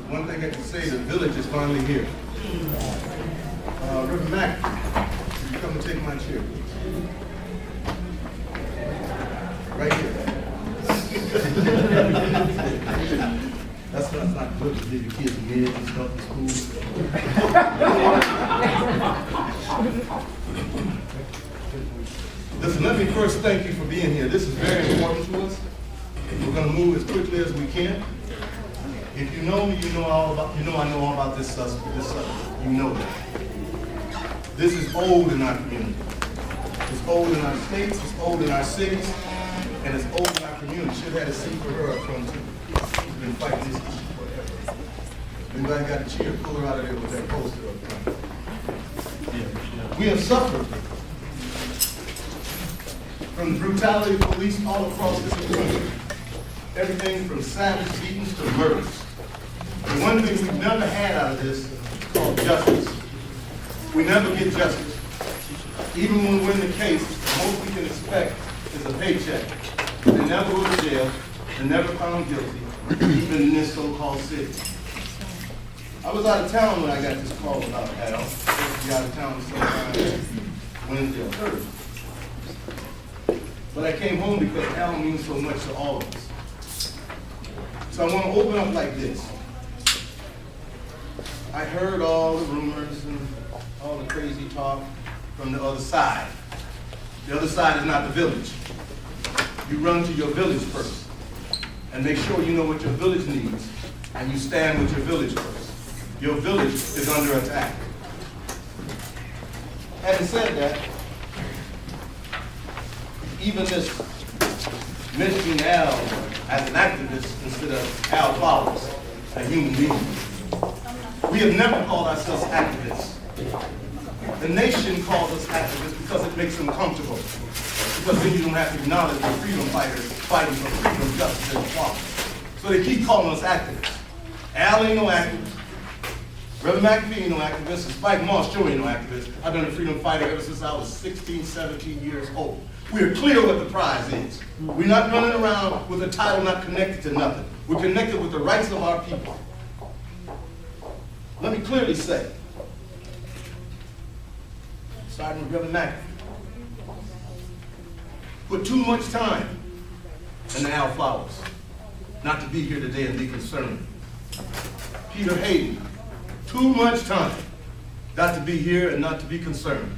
One thing I can say, the village is finally here. Reverend Mack, you come and take my chair. Right here. That's not good to give your kids meds and stuff in school. Listen, let me first thank you for being here. This is very important to us. We're going to move as quickly as we can. If you know me, I know all about this subject. You know that. This is old in our community. It's old in our states, it's old in our cities, and it's old in our community. Should have had a seat for her up front too. She's been fighting this issue forever. Anybody got a chair? Pull her out of there with that poster up front. We have suffered from the brutality of police all across this country. Everything from savage beatings to murders. The one thing we've never had out of this is called justice. We never get justice. Even when we win the case, the most we can expect is a paycheck. They never go to jail. They're never found guilty, even in this so-called city. I was out of town when I got this call about Al. I was supposed to be out of town sometime Wednesday or Thursday. But I came home because Al means so much to all of us. So I want to open up like this. I heard all the rumors and all the crazy talk from the other side. The other side is not the village. You run to your village first and make sure you know what your village needs, and you stand with your village first. Your village is under attack. Having said that, even this mentioning Al as an activist instead of Al Flowers, a human being. We have never called ourselves activists. The nation calls us activists because it makes them comfortable. Because then you don't have to acknowledge the freedom fighters fighting for freedom, justice, and equality. So they keep calling us activists. Al ain't no activist. Reverend McAfee ain't no activist. And Spike Moss sure ain't no activist. I've been a freedom fighter ever since I was 16, 17 years old. We are clear what the prize is. We're not running around with a title not connected to nothing. We're connected with the rights of our people. Let me clearly say, starting with Reverend McAfee, put too much time in the Al Flowers not to be here today and be concerned. Peter Hayden, too much time not to be here and not to be concerned.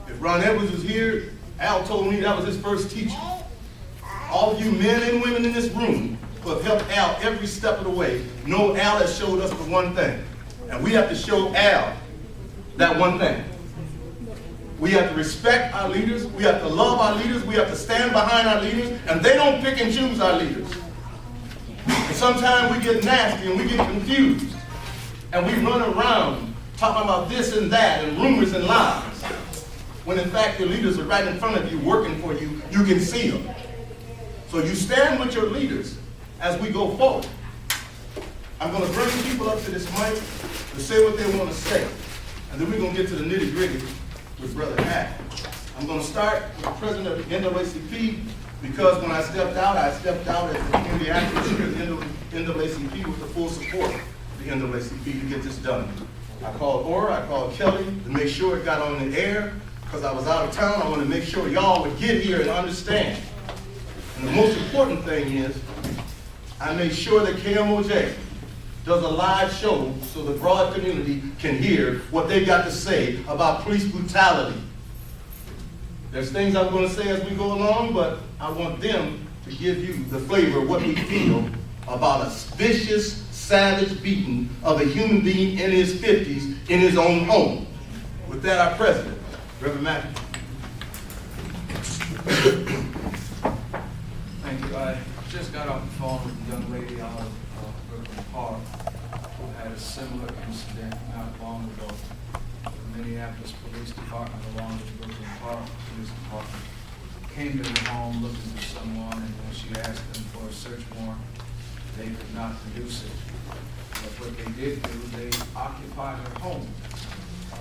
If Ron Edwards was here, Al told me that was his first teaching. All of you men and women in this room who have helped Al every step of the way know Al has showed us the one thing. And we have to show Al that one thing. We have to respect our leaders, we have to love our leaders, we have to stand behind our leaders, and they don't pick and choose our leaders. And sometimes we get nasty and we get confused, and we run around talking about this and that and rumors and lies. When in fact your leaders are right in front of you, working for you, you can see them. So you stand with your leaders as we go forward. I'm going to bring people up to this mic to say what they want to say. And then we're going to get to the nitty-gritty with Brother Hack. I'm going to start with the president of the NAACP because when I stepped out as the community activist here at the NAACP with the full support of the NAACP to get this done. I called Ora, I called Kelly to make sure it got on the air. Because I was out of town, I want to make sure y'all would get here and understand. And the most important thing is, I made sure that KMOJ does a live show so the broad community can hear what they got to say about police brutality. There's things I'm going to say as we go along, but I want them to give you the flavor of what we feel about a vicious, savage beating of a human being in his 50s in his own home. With that, our president, Reverend McAfee. Thank you. I just got off the phone with a young lady out of Brooklyn Park who had a similar incident not long ago. The Minneapolis Police Department, along with the Brooklyn Park Police Department, came to her home looking for someone, and when she asked them for a search warrant, they could not produce it. But what they did do, they occupied her home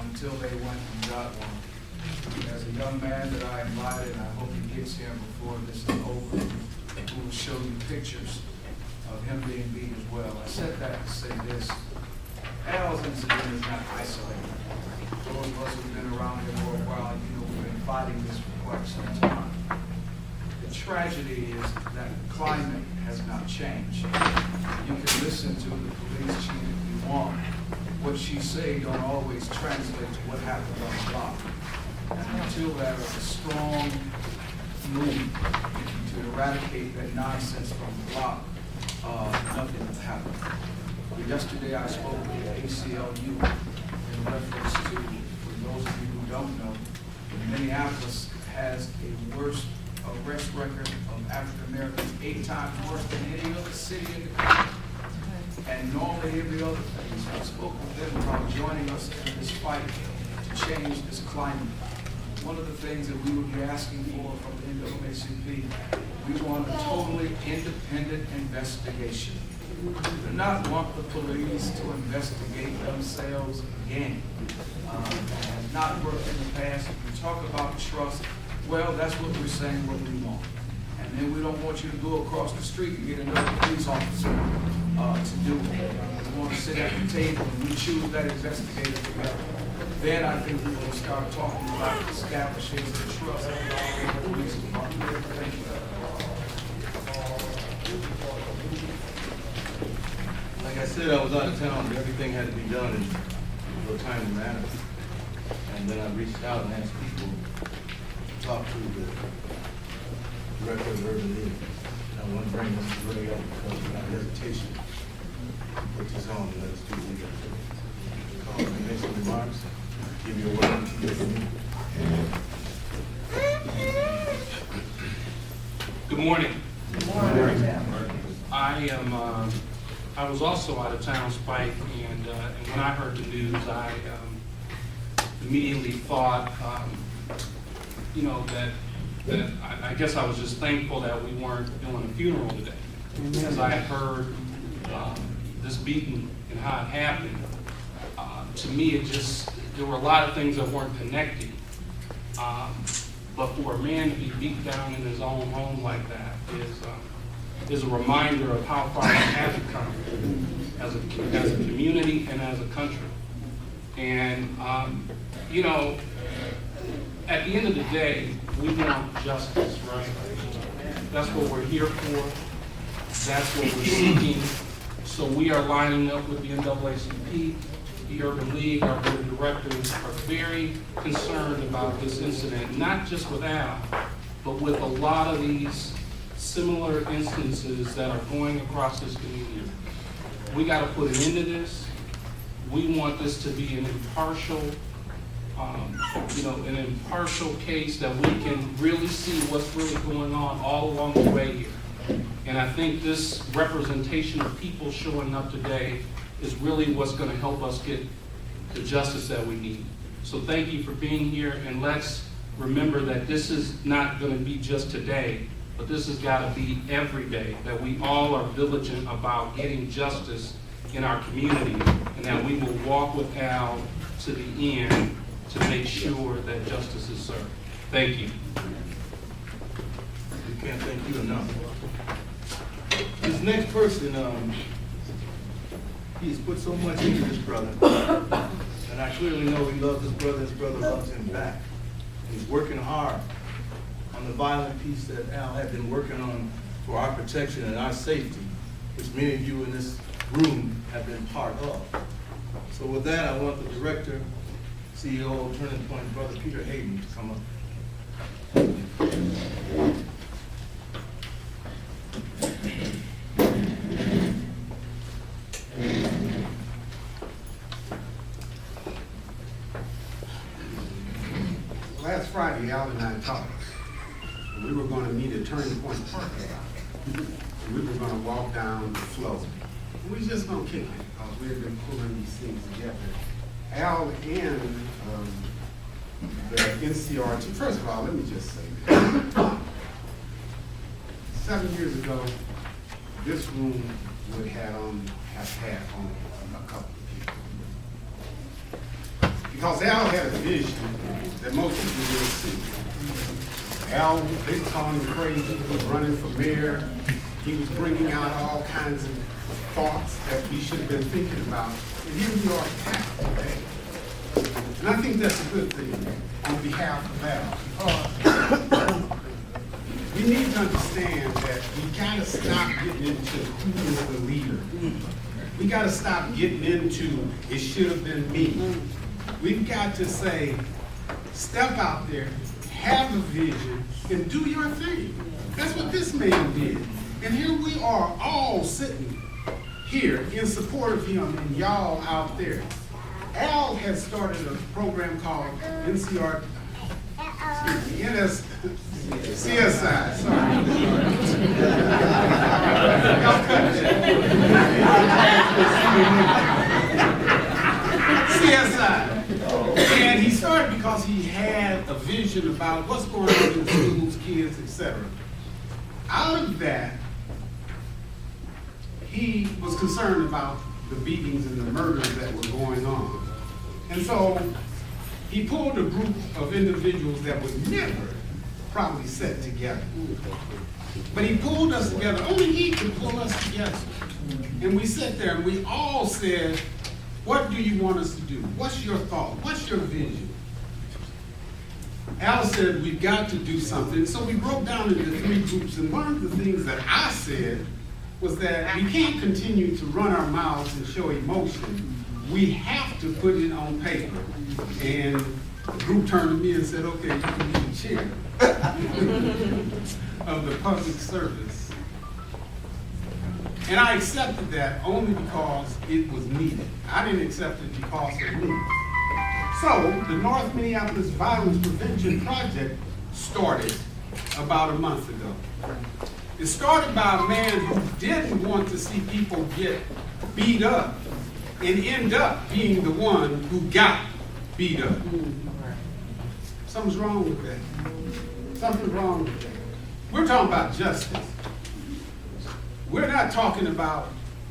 until they went and got one. There's a young man that I invited, and I hope he gets here before this is over, who will show you pictures of him being beat as well. I said that to say this. Al's incident is not isolated. Those of us who've been around here for a while, we've been fighting this for quite some time. The tragedy is that the climate has not changed. You can listen to the police chief if you want. What she say don't always translate to what happened on the block. And until there is a strong move to eradicate that nonsense from the block, nothing will happen. Yesterday I spoke with the ACLU in reference to, for those of you who don't know, Minneapolis has a worse arrest record of African Americans, 8 times worse than any other city in the country. And normally every other thing. So I spoke with them about joining us in this fight to change this climate. One of the things that we would be asking for from the NAACP, we want a totally independent investigation. We do not want the police to investigate themselves again. That has not worked in the past. If you talk about trust, well, that's what we're saying what we want. And then we don't want you to go across the street and get another police officer to do it. We want to sit at the table and we choose that investigator together. Then I think we will start talking about establishing the trust in the police department. Thank you. Like I said, I was out of town, but everything had to be done in a timely manner. And then I reached out and asked people to talk to the director of urban living. And I want to bring Mr. Gray up because without hesitation, put this on and let us do what we got to do. Call and make some remarks, give you a word to hear from me. Good morning. Good morning. I was also out of town, Spike, and when I heard the news, I immediately thought, that I guess I was just thankful that we weren't doing a funeral today, because I had heard this beating and how it happened. To me, there were a lot of things that weren't connecting. But for a man to be beat down in his own home like that is a reminder of how far we have come as a community and as a country. And, at the end of the day, we want justice, right? That's what we're here for. That's what we're seeking. So we are lining up with the NAACP, the Urban League, our board of directors are very concerned about this incident, not just with Al, but with a lot of these similar instances that are going across this community. We got to put an end to this. We want this to be an impartial, an impartial case that we can really see what's really going on all along the way here. And I think this representation of people showing up today is really what's going to help us get the justice that we need. So thank you for being here, and let's remember that this is not going to be just today, but this has got to be every day, that we all are diligent about getting justice in our community, and that we will walk with Al to the end to make sure that justice is served. Thank you. We can't thank you enough. This next person, he's put so much into this brother, and I clearly know he loves his brother loves him back. He's working hard on the violent piece that Al had been working on for our protection and our safety, which many of you in this room have been part of. So with that, I want the director, CEO of Turning Point, Brother Peter Hayden, to come up. Last Friday, Al and I talked. We were going to meet at Turning Point Park. We were going to walk down the flow. We were just going to kick it because we had been pulling these things together. Al and the NCRT, first of all, let me just say this. 7 years ago, this room would have had only a couple of people. Because Al had a vision that most people didn't see. Al, they called him crazy, he was running for mayor. He was bringing out all kinds of thoughts that we should have been thinking about. And here we are packed today. And I think that's a good thing on behalf of Al. We need to understand that we gotta stop getting into who is the leader. We gotta stop getting into it should have been me. We've got to say, step out there, have a vision, and do your thing. That's what this man did. And here we are all sitting here in support of him and y'all out there. Al has started a program called CSI, sorry. CSI. And he started because he had a vision about what's going on in schools, kids, etc. Out of that, he was concerned about the beatings and the murders that were going on. And so he pulled a group of individuals that would never probably sit together. But he pulled us together. Only he could pull us together. And we sat there and we all said, what do you want us to do? What's your thought? What's your vision? Al said, we've got to do something. So we broke down into 3 groups. And one of the things that I said was that we can't continue to run our mouths and show emotion. We have to put it on paper. And the group turned to me and said, okay, you can be the chair of the public service. And I accepted that only because it was needed. I didn't accept it because of me. So the North Minneapolis Violence Prevention Project started about a month ago. It started by a man who didn't want to see people get beat up and end up being the one who got beat up. Something's wrong with that. Something's wrong with that. We're talking about justice. We're not talking about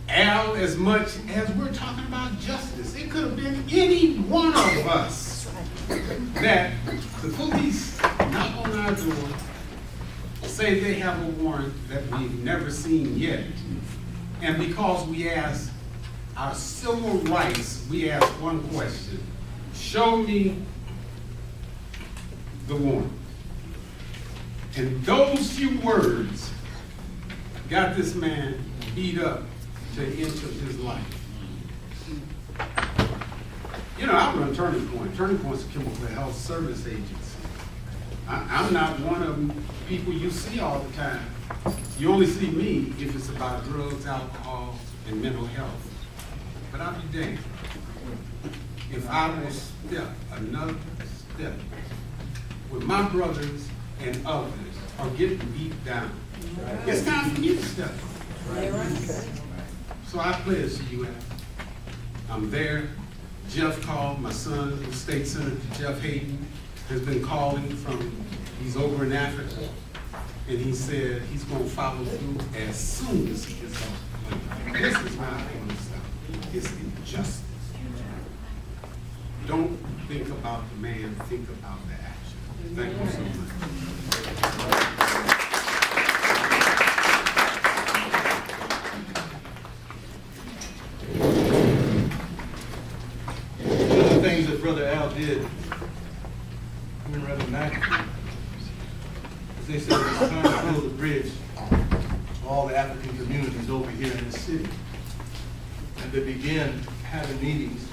Al as much as we're talking about justice. It could have been any one of us that the police knock on our door, say they have a warrant that we've never seen yet, and because we ask our civil rights, we ask one question: show me the warrant. And those few words got this man beat up to the inch of his life. You know, I run Turning Point. Turning Point's a chemical health service agency. I'm not one of the people you see all the time. You only see me if it's about drugs, alcohol, and mental health. But I'll be damned if I will step another step where my brothers and others are getting beat down. It's time for me to step up. So I pledge to you, Al. I'm there. Jeff called, my son, State Senator Jeff Hayden, has been calling he's over in Africa, and he said he's going to follow through as soon as he gets off the plane. This is not going to stop. It's injustice. Don't think about the man, think about the action. Thank you so much. Things that Brother Al did, even rather naturally, as they said, it's time to build a bridge to all the African communities over here in the city. And they began having meetings,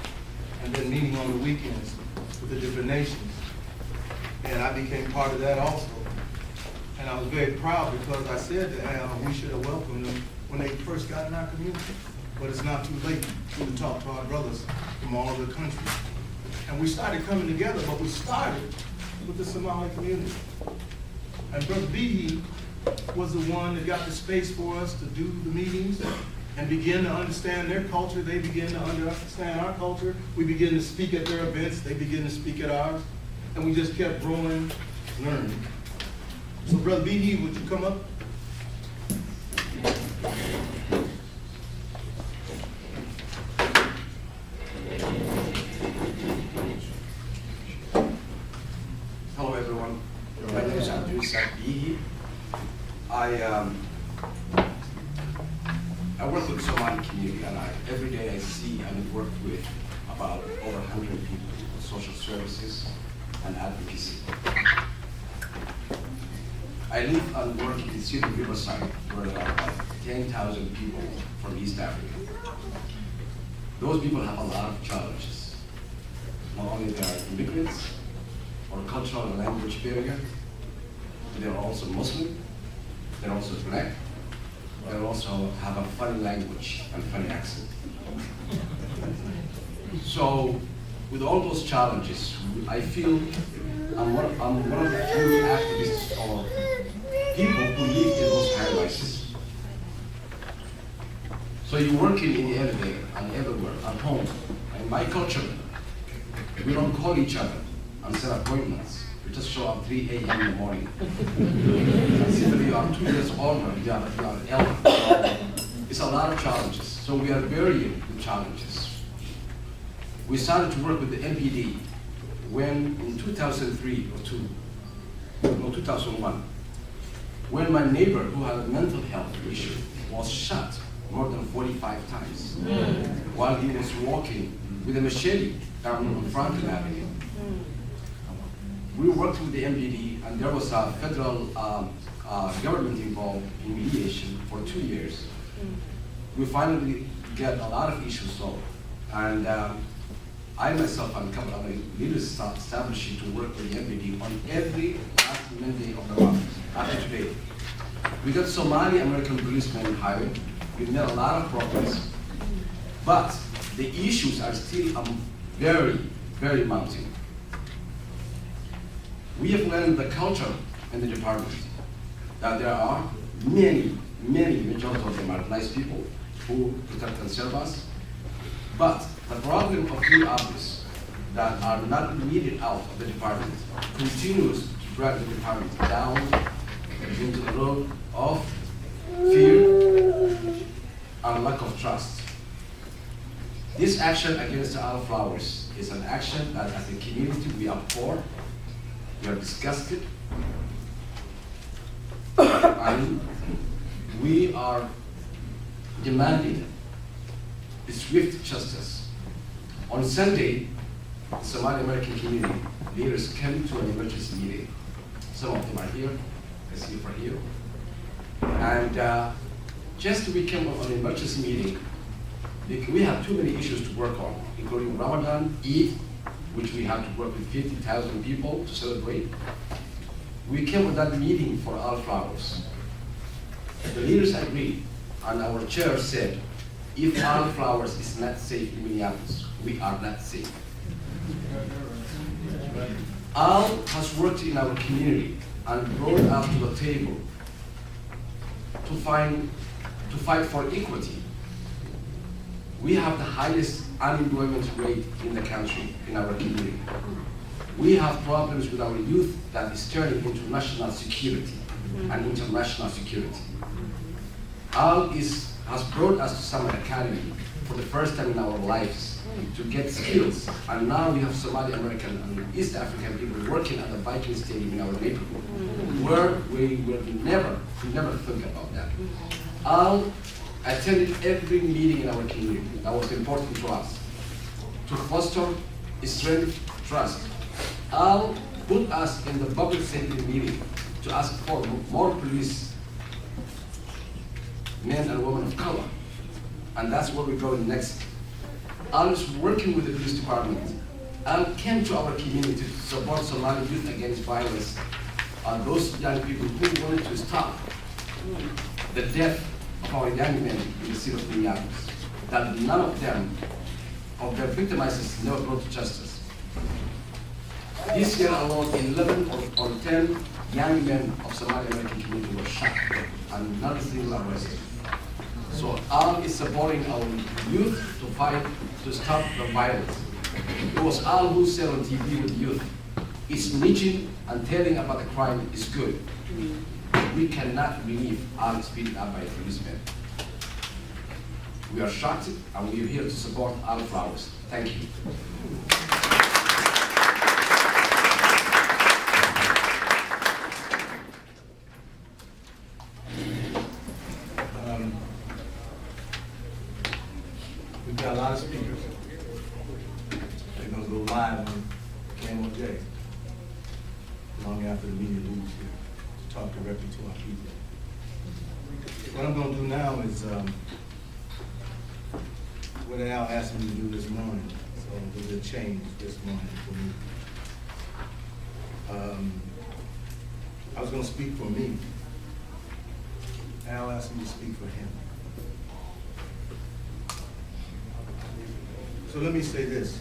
and then meeting on the weekends with the different nations. And I became part of that also. And I was very proud because I said to Al, we should have welcomed them when they first got in our community. But it's not too late to talk to our brothers from all over the country. And we started coming together, but we started with the Somali community. And Brother Behe was the one that got the space for us to do the meetings and begin to understand their culture. They begin to understand our culture. We begin to speak at their events. They begin to speak at ours. And we just kept growing, learning. So Brother Behe, would you come up? Hello, everyone. My name is Behe. I I work with the Somali community, and every day I see and work with about over 100 people with social services and advocacy. I live and work in the city of Riverside, where there are about 10,000 people from East Africa. Those people have a lot of challenges. Not only they are immigrants or cultural and language barrier, but they are also Muslim, they're also black, they also have a funny language and funny accent. So, with all those challenges, I feel I'm one of the few activists or people who live in those high-rises. So you're working in the elevator and everywhere, at home. In my culture, we don't call each other and set appointments. We just show up 3 a.m. in the morning. And simply you are 2 years older, you are elder. So it's a lot of challenges. So we are varying the challenges. We started to work with the MPD when in 2003 or 2001, when my neighbor who had a mental health issue was shot more than 45 times while he was walking with a machete down on Franklin Avenue. We worked with the MPD, and there was a federal government involved in mediation for 2 years. We finally get a lot of issues solved, and I myself and a couple of other leaders established to work with the MPD on every last Monday of the month after today. We got Somali American policemen hired. We made a lot of progress, but the issues are still very, very mounting. We have learned the culture in the department that there are many, majority of them are nice people who protect and serve us, but the problem of few others that are not needed out of the department continues to drag the department down into the road of fear and lack of trust. This action against our flowers is an action that as a community we abhor, we are disgusted, and we are demanding swift justice. On Sunday, Somali American community leaders came to an emergency meeting. Some of them are here, I see you for here. And just we came on an emergency meeting. We have too many issues to work on, including Ramadan, Eid, which we have to work with 50,000 people to celebrate. We came with that meeting for our flowers. The leaders agreed, and our chair said, if our flowers is not safe in Minneapolis, we are not safe. Al has worked in our community and brought us to the table to fight for equity. We have the highest unemployment rate in the country, in our community. We have problems with our youth that is turning into national security and international security. Al has brought us to Summit Academy for the first time in our lives to get skills, and now we have Somali American and East African people working at the Viking Stadium in our neighborhood, where we will never think about that. Al attended every meeting in our community that was important to us, to foster strength, trust. Al put us in the public safety meeting to ask for more police men and women of color, and that's where we're going next. Al is working with the police department. Al came to our community to support Somali youth against violence, and those young people who wanted to stop the death of our young men in the city of Minneapolis, that none of them, of their victimizers, never brought to justice. This year alone, 11 or 10 young men of Somali American community were shot, and not a single arrested. So Al is supporting our youth to fight to stop the violence. It was Al who said on TV with youth, "It's snitching and telling about the crime is good." We cannot believe Al is beaten up by a policeman. We are shocked, and we are here to support Al Flowers. Thank you. media leaves here to talk directly to our people. What I'm going to do now is what Al asked me to do this morning, so there's a change this morning for me. I was going to speak for me. Al asked me to speak for him. So let me say this.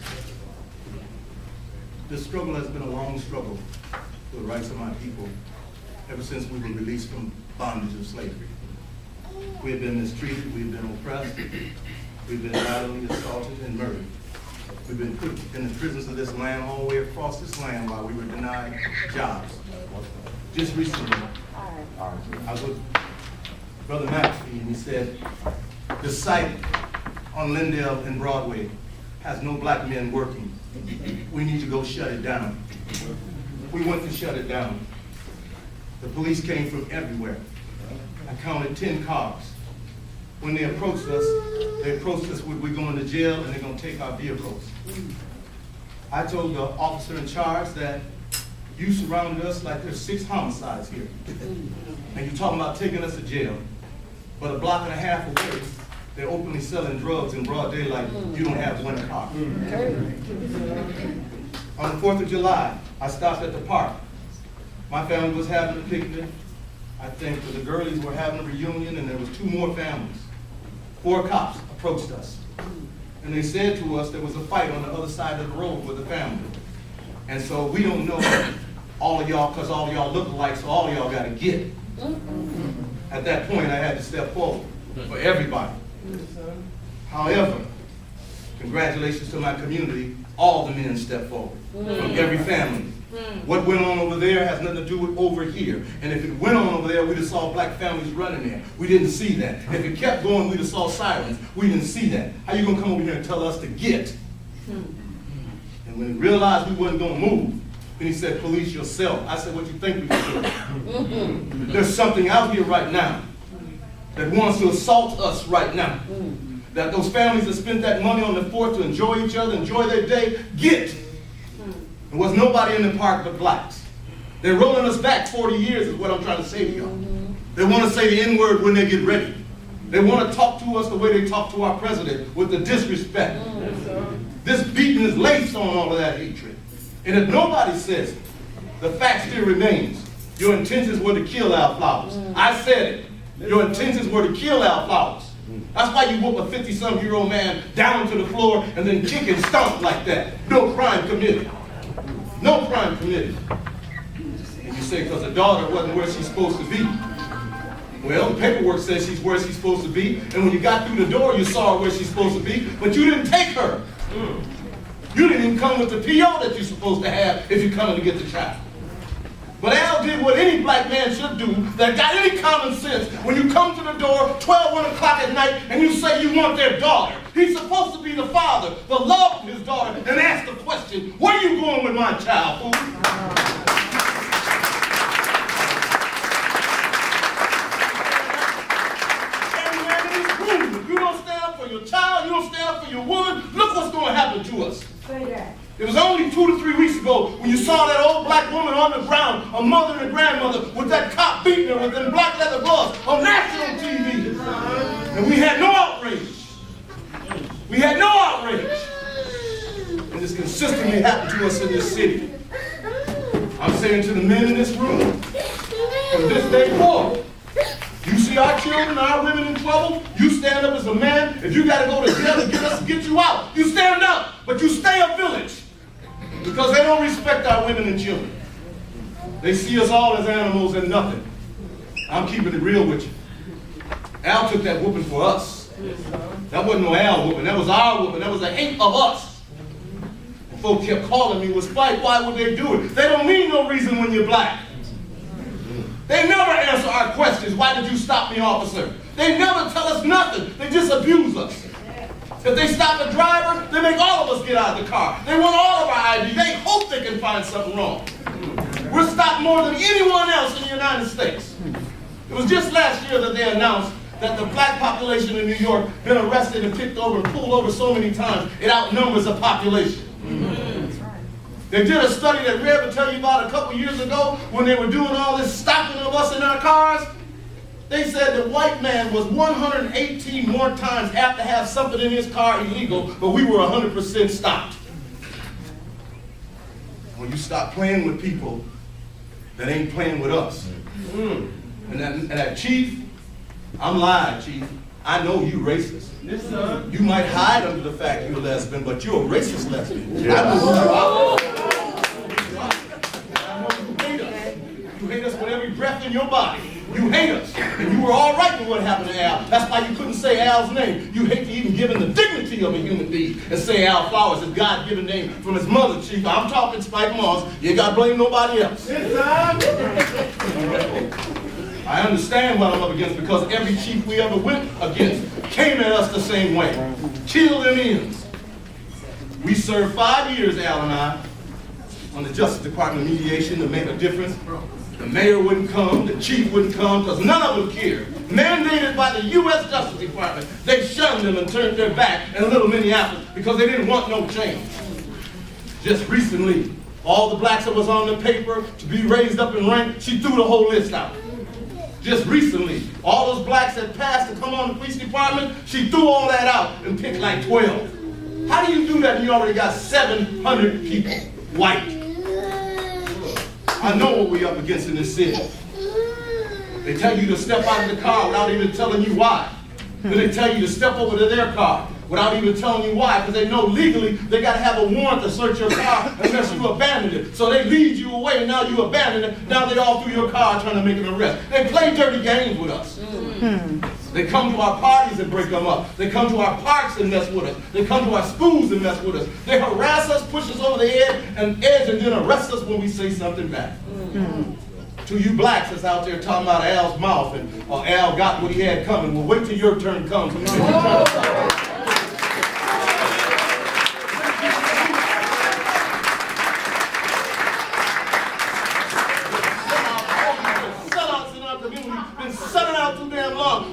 This struggle has been a long struggle for the rights of my people ever since we were released from bondage of slavery. We have been mistreated, we've been oppressed, we've been violently assaulted and murdered. We've been put in the prisons of this land all the way across this land while we were denied jobs. Just recently, I was with Brother McAfee, and he said, the site on Lindale and Broadway has no black men working. We need to go shut it down. We went to shut it down. The police came from everywhere. I counted 10 cars. When they approached us with we're going to jail and they're going to take our vehicles. I told the officer in charge that you surrounded us like there's 6 homicides here. And you're talking about taking us to jail. But a block and a half away, they're openly selling drugs in broad daylight. You don't have one car. On the 4th of July, I stopped at the park. My family was having a picnic. I think the girlies were having a reunion, and there was 2 more families. 4 cops approached us. And they said to us there was a fight on the other side of the road with the family. And so we don't know all of y'all, because all of y'all look alike, so all of y'all got to get it. At that point, I had to step forward for everybody. However, congratulations to my community, all the men stepped forward from every family. What went on over there has nothing to do with over here. And if it went on over there, we'd have saw black families running there. We didn't see that. If it kept going, we'd have saw sirens. We didn't see that. How you gonna come over here and tell us to get? And when he realized we wasn't gonna move, then he said, police yourself. I said, what you think we can do? There's something out here right now that wants to assault us right now. That those families that spent that money on the 4th to enjoy each other, enjoy their day, get. There was nobody in the park but blacks. They're rolling us back 40 years is what I'm trying to say to y'all. They want to say the N-word when they get ready. They want to talk to us the way they talk to our president, with the disrespect. This beating is laced on all of that hatred. And if nobody says it, the fact still remains. Your intentions were to kill Al Flowers. I said it. Your intentions were to kill Al Flowers. That's why you whoop a 50-some-year-old man down to the floor and then kick and stomp like that. No crime committed. No crime committed. And you say because the daughter wasn't where she's supposed to be. Well, the paperwork says she's where she's supposed to be, and when you got through the door, you saw her where she's supposed to be, but you didn't take her. You didn't even come with the PO that you're supposed to have if you're coming to get the child. But Al did what any black man should do that got any common sense. When you come to the door 12, 1 o'clock at night and you say you want their daughter, he's supposed to be the father, the love of his daughter, and ask the question, where are you going with my child, fool? Every man in this room, if you don't stand up for your child, you don't stand up for your woman, look what's going to happen to us. Say that. It was only 2 to 3 weeks ago when you saw that old black woman on the ground, a mother and a grandmother, with that cop beating her with them black leather gloves on national TV. And we had no outrage. We had no outrage. And this consistently happened to us in this city. I'm saying to the men in this room, from this day forward, you see our children, our women in trouble, you stand up as a man. If you got to go to jail to get you out, you stand up, but you stay a village. Because they don't respect our women and children. They see us all as animals and nothing. I'm keeping it real with you. Al took that whooping for us. That wasn't no Al whooping, that was our whooping, that was the hate of us. And folks kept calling me, was fight, why would they do it? They don't mean no reason when you're black. They never answer our questions, why did you stop me, officer? They never tell us nothing, they just abuse us. If they stop the driver, they make all of us get out of the car. They want all of our ID. They hope they can find something wrong. We're stopped more than anyone else in the United States. It was just last year that they announced that the black population in New York been arrested and picked over and pulled over so many times, it outnumbers the population. They did a study that we ever tell you about a couple years ago when they were doing all this stopping of us in our cars. They said the white man was 118 more times apt to have something in his car illegal, but we were 100% stopped. When you stop playing with people that ain't playing with us. And that chief, I'm lying, chief. I know you racist. Yes, sir. You might hide under the fact you're a lesbian, but you're a racist lesbian. Yeah. I know who you are. I know you hate us. You hate us with every breath in your body. You hate us. And you were all right with what happened to Al. That's why you couldn't say Al's name. You hate to even give him the dignity of a human being and say Al Flowers is God-given name from his mother, chief. I'm talking Spike Moss. You ain't got to blame nobody else. Yes, sir. I understand what I'm up against because every chief we ever went against came at us the same way. Kill them ends. We served 5 years, Al and I, on the Justice Department mediation to make a difference. The mayor wouldn't come, the chief wouldn't come, because none of them cared. Mandated by the U.S. Justice Department, they shunned them and turned their back in little Minneapolis because they didn't want no change. Just recently, all the blacks that was on the paper to be raised up in rank, she threw the whole list out. Just recently, all those blacks that passed to come on the police department, she threw all that out and picked like 12. How do you do that when you already got 700 people white? I know what we're up against in this city. They tell you to step out of the car without even telling you why. Then they tell you to step over to their car without even telling you why, because they know legally they got to have a warrant to search your car unless you abandon it. So they lead you away and now you abandon it. Now they all through your car trying to make an arrest. They play dirty games with us. They come to our parties and break them up. They come to our parks and mess with us. They come to our schools and mess with us. They harass us, push us over the edge, and then arrest us when we say something back. To you blacks that's out there talking about Al's mouth and Al got what he had coming, well, wait till your turn comes.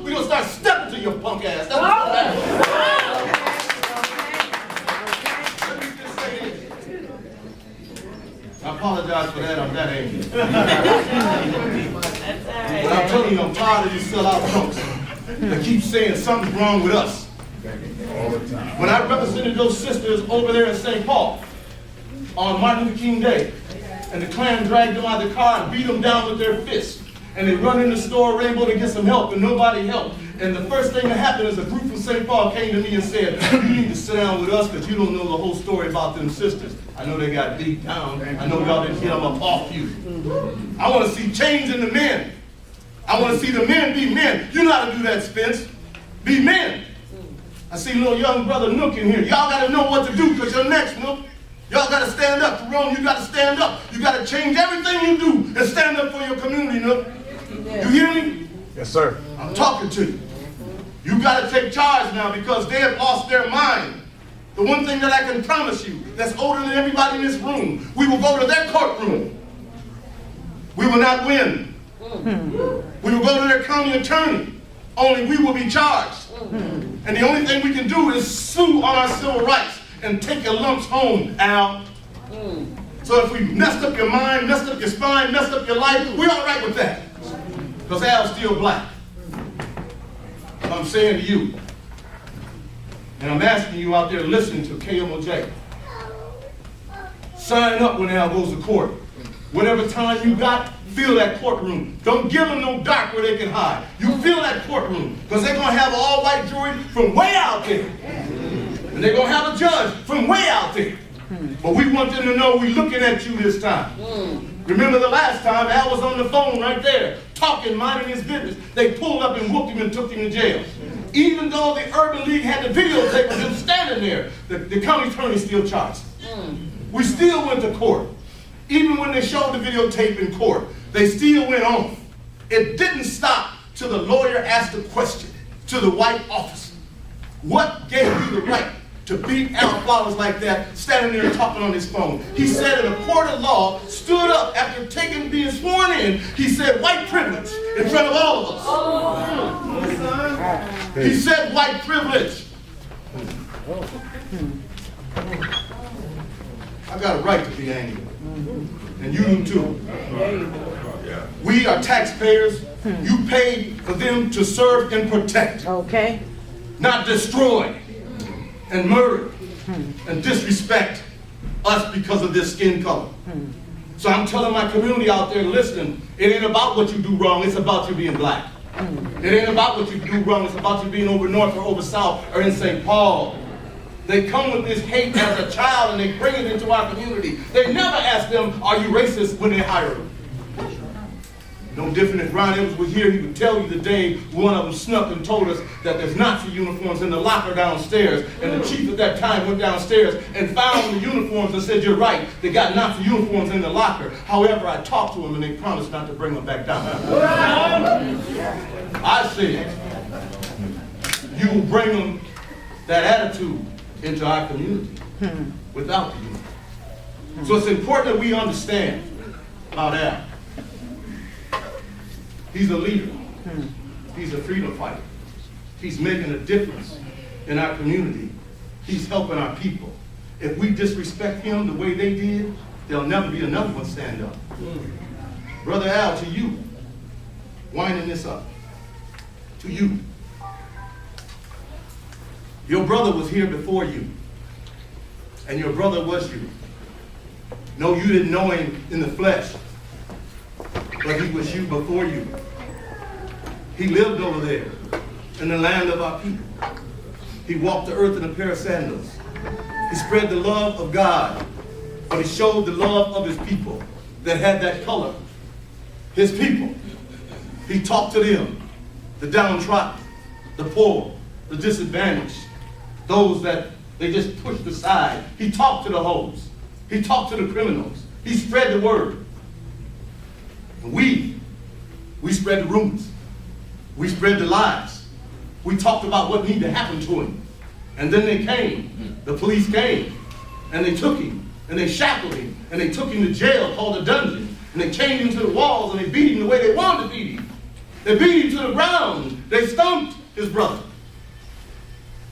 We're going to start stepping to your punk ass. That's what's happening. Let me just say this. I apologize for that. I'm that angry. But I'm telling you, I'm tired of these sellout punks that keep saying something's wrong with us. When I represented those sisters over there in St. Paul on Martin Luther King Day, and the Klan dragged them out of the car and beat them down with their fists, and they run in the store Rainbow to get some help, and nobody helped. And the first thing that happened is a group from St. Paul came to me and said, you need to sit down with us because you don't know the whole story about them sisters. I know they got beat down. I know y'all didn't get them up off you. I want to see change in the men. I want to see the men be men. You know how to do that, Spence. Be men. I see little young brother Nook in here. Y'all got to know what to do because you're next, Nook. Y'all got to stand up. Jerome, you got to stand up. You got to change everything you do and stand up for your community, Nook. You hear me? Yes, sir. I'm talking to you. You got to take charge now because they have lost their mind. The one thing that I can promise you that's older than everybody in this room, we will go to their courtroom. We will not win. We will go to their county attorney. Only we will be charged. And the only thing we can do is sue on our civil rights and take your lumps home, Al. So if we messed up your mind, messed up your spine, messed up your life, we're all right with that. Because Al's still black. I'm saying to you, and I'm asking you out there listening to KMOJ, sign up when Al goes to court. Whatever time you got, fill that courtroom. Don't give them no dark where they can hide. You fill that courtroom, because they're going to have an all-white jury from way out there. And they're going to have a judge from way out there. But we want them to know we're looking at you this time. Remember the last time Al was on the phone right there, talking, minding his business. They pulled up and whooped him and took him to jail. Even though the Urban League had the videotape of him standing there, the county attorney still charged him. We still went to court. Even when they showed the videotape in court, they still went on. It didn't stop till the lawyer asked a question to the white officer. What gave you the right to beat Al Flowers like that, standing there talking on his phone? He said in a court of law, stood up after being sworn in, he said white privilege in front of all of us. He said white privilege. I got a right to be angry. And you do too. We are taxpayers. You pay for them to serve and protect. Okay. Not destroy and murder and disrespect us because of this skin color. So I'm telling my community out there listening, it ain't about what you do wrong, it's about you being black. It ain't about what you do wrong, it's about you being over north or over south or in St. Paul. They come with this hate as a child and they bring it into our community. They never ask them, are you racist, when they hire them. No different if Ron Evans was here, he would tell you the day one of them snuck and told us that there's Nazi uniforms in the locker downstairs. And the chief at that time went downstairs and found the uniforms and said, you're right, they got Nazi uniforms in the locker. However, I talked to them and they promised not to bring them back down. I said, you will bring them that attitude into our community without the uniform. So it's important that we understand about Al. He's a leader. He's a freedom fighter. He's making a difference in our community. He's helping our people. If we disrespect him the way they did, there'll never be another one stand up. Brother Al, to you, winding this up, to you. Your brother was here before you, and your brother was you. No, you didn't know him in the flesh, but he was you before you. He lived over there in the land of our people. He walked the earth in a pair of sandals. He spread the love of God, but he showed the love of his people that had that color. His people. He talked to them, the downtrodden, the poor, the disadvantaged, those that they just pushed aside. He talked to the hoes. He talked to the criminals. He spread the word. And we spread the rumors. We spread the lies. We talked about what needed to happen to him. And then they came. The police came. And they took him. And they shackled him. And they took him to jail called a dungeon. And they chained him to the walls and they beat him the way they wanted to beat him. They beat him to the ground. They stumped his brother.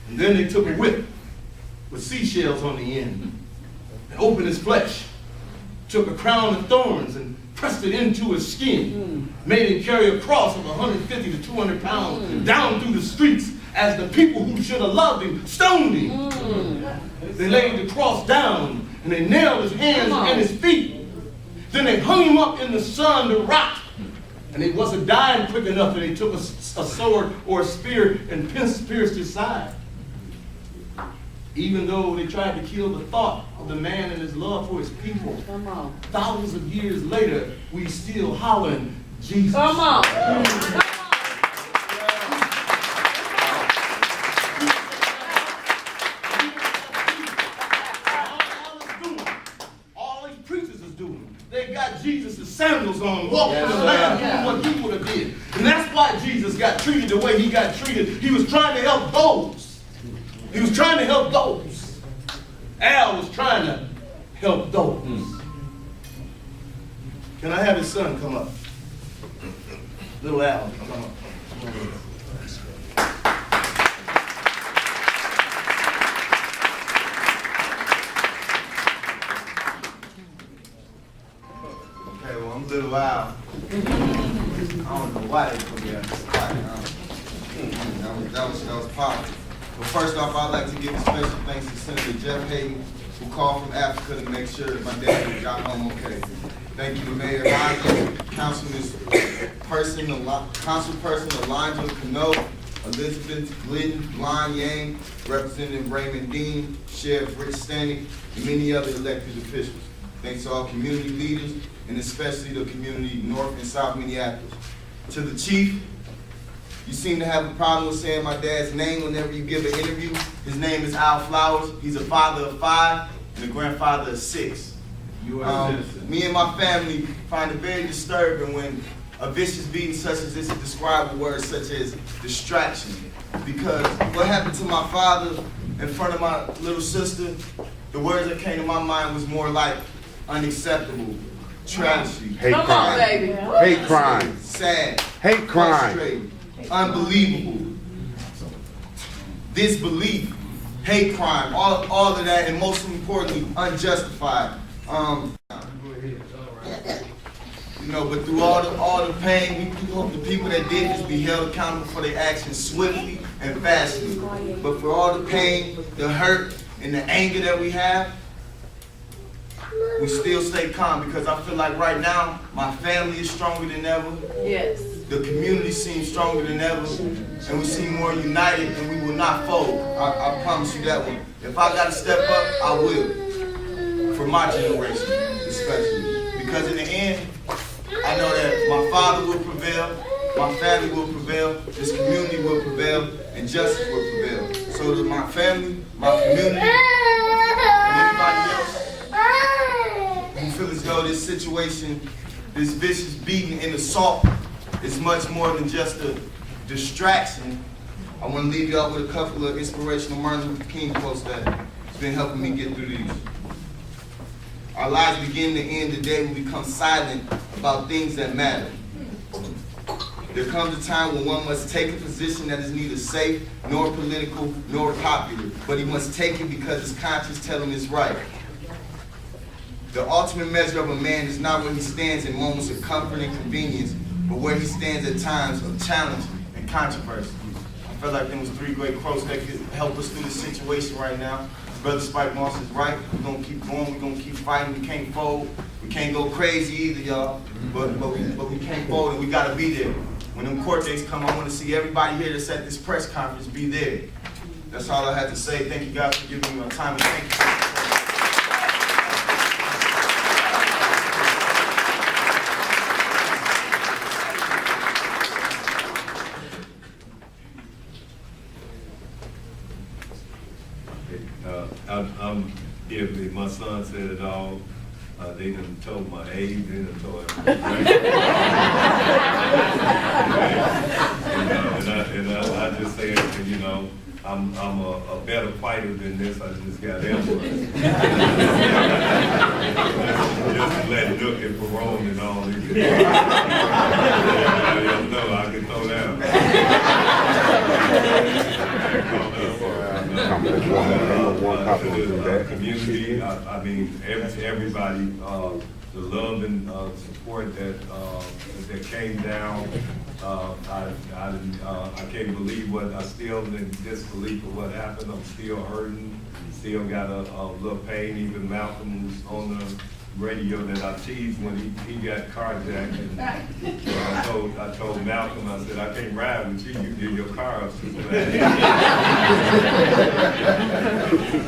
And then they took a whip with seashells on the end and opened his flesh. Took a crown of thorns and pressed it into his skin, made him carry a cross of 150 to 200 pounds down through the streets as the people who should have loved him stoned him. They laid the cross down and they nailed his hands and his feet. Then they hung him up in the sun to rot. And he wasn't dying quick enough, and they took a sword or a spear and pierced his side. Even though they tried to kill the thought of the man and his love for his people, thousands of years later, we still hollering, Jesus. Come on. All these preachers is doing. They got Jesus' sandals on, walking in the land, doing what he would have did. And that's why Jesus got treated the way he got treated. He was trying to help those. He was trying to help those. Al was trying to help those. Can I have his son come up? Little Al, come up. Okay, well, I'm Little Al. I don't know why they put me out this spot. That was powerful. But first off, I'd like to give a special thanks to Senator Jeff Hayden, who called from Africa to make sure that my dad got home okay. Thank you to Mayor Hodges, Councilperson Alondra Cano, Elizabeth Glidden, Lon Yang, Representative Raymond Dean, Sheriff Rick Stanley, and many other elected officials. Thanks to all community leaders, and especially the community North and South Minneapolis. To the Chief, you seem to have a problem with saying my dad's name whenever you give an interview. His name is Al Flowers. He's a father of 5 and a grandfather of 6. Me and my family find it very disturbing when a vicious beating such as this is described with words such as distraction. Because what happened to my father in front of my little sister, the words that came to my mind was more like unacceptable, tragedy, Come on, baby. Hate crime. sad, Hate crime. frustrating, unbelievable. Disbelief, hate crime, all of that, and most importantly, unjustified. You know, but through all the pain, we hope the people that did this be held accountable for their actions swiftly and fastly. But for all the pain, the hurt, and the anger that we have, we still stay calm, because I feel like right now, my family is stronger than ever. Yes. The community seems stronger than ever, and we seem more united, and we will not fold. I promise you that one. If I gotta step up, I will. For my generation, especially. Because in the end, I know that my father will prevail, my family will prevail, this community will prevail, and justice will prevail. So to my family, my community, and anybody else who feel as though this situation, this vicious beating and assault is much more than just a distraction, I want to leave y'all with a couple of inspirational Martin Luther King quotes that has been helping me get through these. Our lives begin to end the day we become silent about things that matter. There comes a time when one must take a position that is neither safe, nor political, nor popular, but he must take it because his conscience tells him it's right. The ultimate measure of a man is not where he stands in moments of comfort and convenience, but where he stands at times of challenge and controversy. I feel like there was 3 great quotes that could help us through this situation right now. Brother Spike Moss is right. We're gonna keep going. We're gonna keep fighting. We can't fold. We can't go crazy either, y'all. But we can't fold, and we gotta be there. When them court dates come, I want to see everybody here that's at this press conference be there. That's all I had to say. Thank you guys for giving me my time, and thank you. I'm here, my son said it all. They done told my age, they done told everything. And I just say, you know, I'm a better fighter than this. I just got influence. Just to let Duke and Perone and all these people. Everybody else know I can throw down. Community, I mean, everybody, the love and support that came down. I can't believe what, I still in disbelief of what happened. I'm still hurting, still got a little pain. Even Malcolm was on the radio that I teased when he got carjacked. And I told Malcolm, I said, I can't ride with you, you get your car up too bad.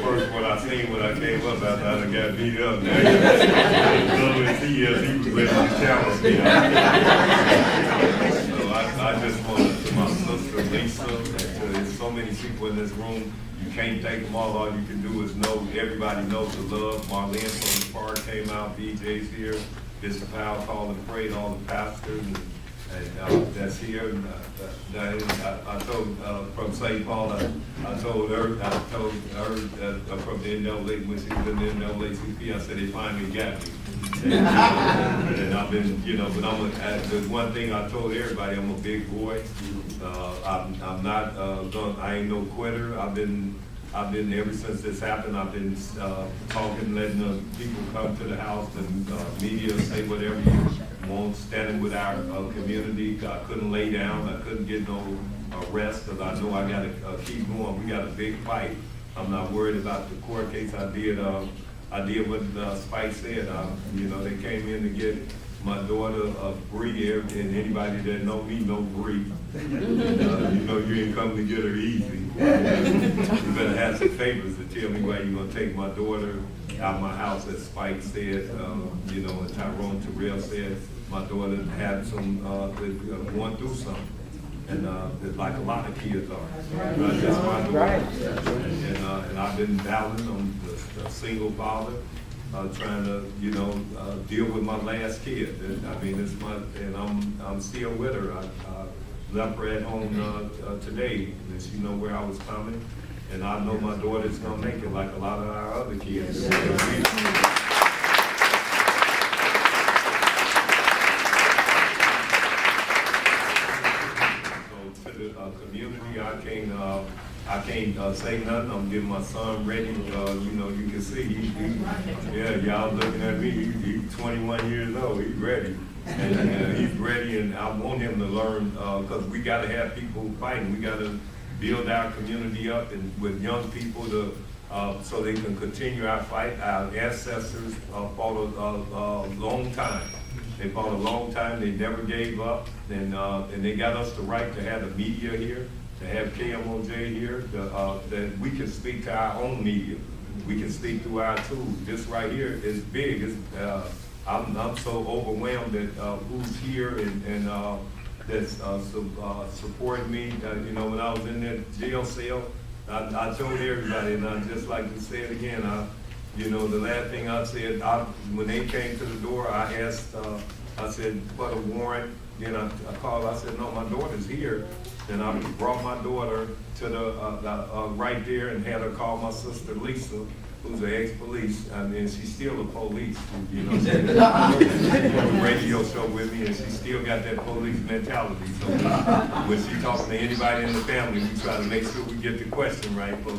First one I seen when I came up after I got beat up. He was ready to challenge me. So I just want to my sister Lisa, there's so many people in this room, you can't take them all you can do is know, everybody knows the love. Marlene from the park came out, BJ's here, Bishop Powell called and prayed, all the pastors and that's here. And, I told from St. Paul, I told her from the NAACP, when she was in the NAACP, I said they finally got me. And I've been, you know, but there's one thing I told everybody, I'm a big boy. I'm not I ain't no quitter. I've been ever since this happened. I've been talking, letting the people come to the house and media say whatever you want, standing with our community. I couldn't lay down. I couldn't get no rest because I know I got to keep going. We got a big fight. I'm not worried about the court case. I did what Spike said. You know, they came in to get my daughter Bree, and anybody that know me know Bree. You know you ain't come to get her easy. You better have some favors to tell me why you're gonna take my daughter out of my house, as Spike said. You know, and Tyrone Terrell said my daughter had some going through something. And like a lot of kids are, not just my daughter. And I've been battling. I'm a single father, trying to, you know, deal with my last kid. And, I mean, and I'm still with her. I left her at home today, and she know where I was coming. And I know my daughter's gonna make it like a lot of our other kids. Community, I can't I can't say nothing. I'm getting my son ready. You know, you can see, yeah, y'all looking at me. He's 21 years old. He's ready. And he's ready, and I want him to learn, because we got to have people fighting. We got to build our community up and with young people to, so they can continue our fight. Our ancestors fought a long time. They fought a long time. They never gave up, and they got us the right to have the media here, to have KMOJ here, that we can speak to our own media. We can speak through our tools. This right here is big. It's, I'm so overwhelmed that who's here and that's supporting me. You know, when I was in that jail cell, I told everybody, and I just like to say it again. You know, the last thing I said, when they came to the door, I asked, I said, what a warrant. Then I called, I said, no, my daughter's here. Then I brought my daughter to the right there and had her call my sister Lisa, who's an ex-police, and she's still a police, you know. She did a radio show with me, and she still got that police mentality. So when she talks to anybody in the family, we try to make sure we get the question right. But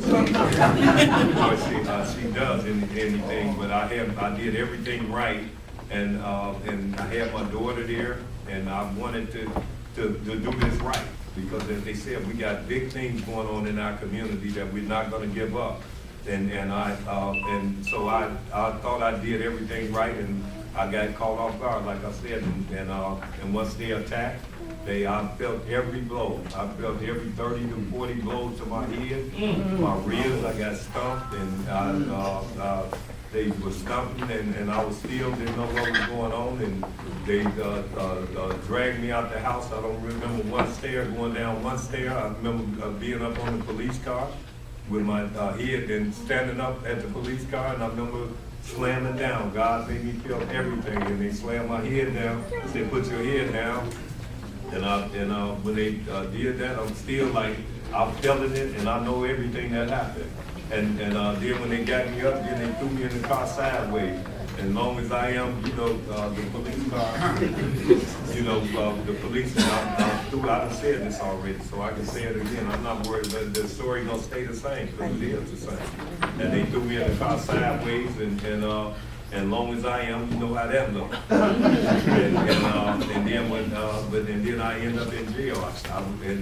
she does anything, but I did everything right, and I had my daughter there, and I wanted to do this right, because as they said, we got big things going on in our community that we're not going to give up. And so I thought I did everything right, and I got caught off guard, like I said, and once they attacked, I felt every blow. I felt every 30 to 40 blows to my head, my ribs. I got stumped, and they were stumping, and I was still didn't know what was going on, and they dragged me out the house. I don't remember going down one stair. I remember being up on the police car with my head and standing up at the police car, and I remember slamming down. God made me feel everything, and they slammed my head down. Said, "Put your head down." And when they did that, I'm still like, I'm feeling it, and I know everything that happened. And then when they got me up, then they threw me in the car sideways. As long as I am, you know, the police car, you know, the police, and I done said this already, so I can say it again. I'm not worried, but the story gonna stay the same, because it is the same. And they threw me in the car sideways, and long as I am, you know how that look. And then I end up in jail. I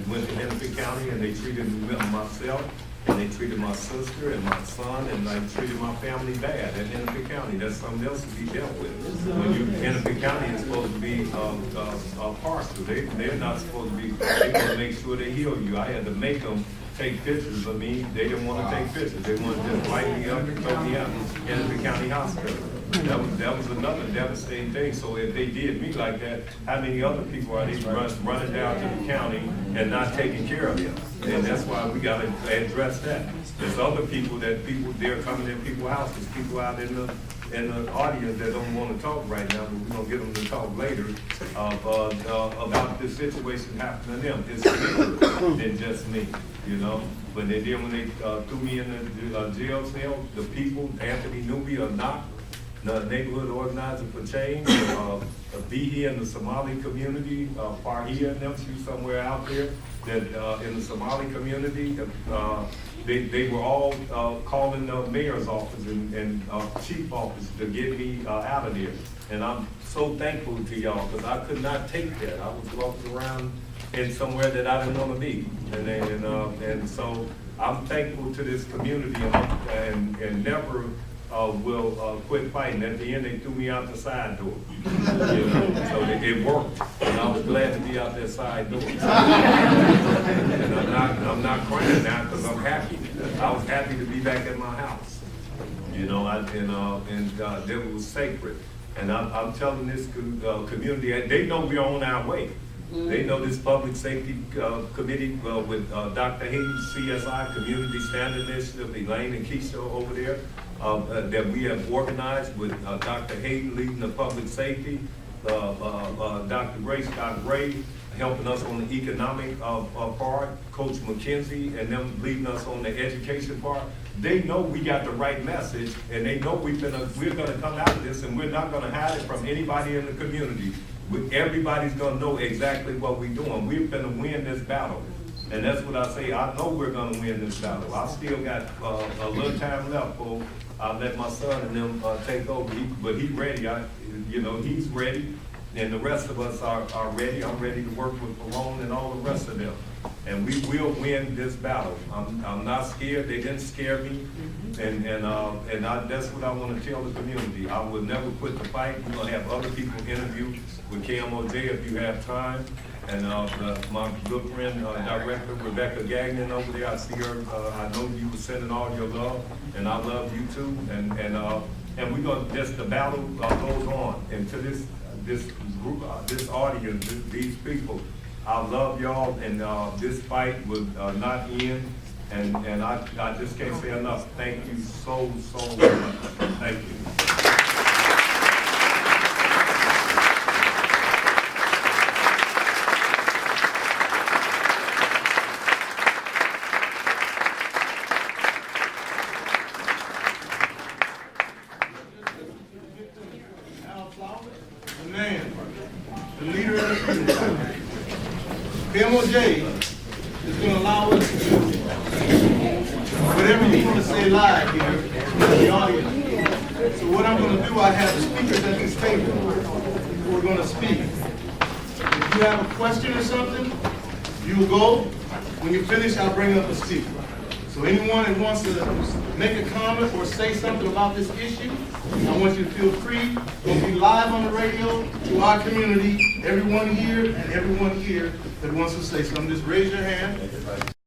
went to Hennepin County, and they treated me myself. And they treated my sister and my son, and they treated my family bad at Hennepin County. That's something else to be dealt with. Hennepin County is supposed to be partial. They're not supposed to be, they're going to make sure they heal you. I had to make them take pictures of me. They didn't want to take pictures. They wanted to just light me up and throw me out in Hennepin County Hospital. That was another devastating thing. So if they did me like that, how many other people are they running down to the county and not taking care of them? And that's why we got to address that. There's other people they're coming in people's houses, people out in the audience that don't want to talk right now, but we're gonna get them to talk later about this situation happening to them. It's bigger than just me, you know. But when they threw me in the jail cell, the people, Anthony Newby or not, the neighborhood organizer for change, Bihi in the Somali community, Farhia and them, she's somewhere out there, that in the Somali community, they were all calling the mayor's office and chief office to get me out of there. And I'm so thankful to y'all, because I could not take that. I was walking around in somewhere that I didn't want to be. And so I'm thankful to this community, and never will quit fighting. At the end, they threw me out the side door. You know? So it worked, and I was glad to be out that side door. And I'm not crying now, because I'm happy. I was happy to be back at my house. You know, it was sacred. And I'm telling this community, they know we're on our way. They know this public safety committee with Dr. Hayden, CSI, Community Standard Initiative, Elaine and Keisha over there, that we have organized with Dr. Hayden leading the public safety, Dr. Grace, Dr. Ray helping us on the economic part, Coach McKenzie and them leading us on the education part. They know we got the right message, and they know we're gonna come out of this, and we're not gonna hide it from anybody in the community. Everybody's gonna know exactly what we're doing. We're gonna win this battle. And that's what I say, I know we're gonna win this battle. I still got, a little time left, for I'll let my son and them, take over, but he's ready, he's ready. And the rest of us are ready. I'm ready to work with Barone and all the rest of them. And we will win this battle. I'm not scared. They didn't scare me. That's what I want to tell the community. I will never quit the fight. We're going to have other people interview with KMOJ if you have time. And my good friend, Director Rebecca Gagnon over there, I see her. I know you were sending all your love, and I love you too. And we're going to, the battle goes on. And to this group, this audience, these people, I love y'all, and this fight will not end, and I just can't say enough. Thank you so very much. Thank you. The man, the leader of the freedom. KMOJ is going to allow us to do whatever you want to say live here in the audience. So what I'm going to do, I have the speakers at this table who are going to speak. If you have a question or something, you will go. When you finish, I'll bring up a speaker. So anyone that wants to make a comment or say something about this issue, I want you to feel free. We'll be live on the radio to our community, everyone here and everyone here that wants to say something. Just raise your hand.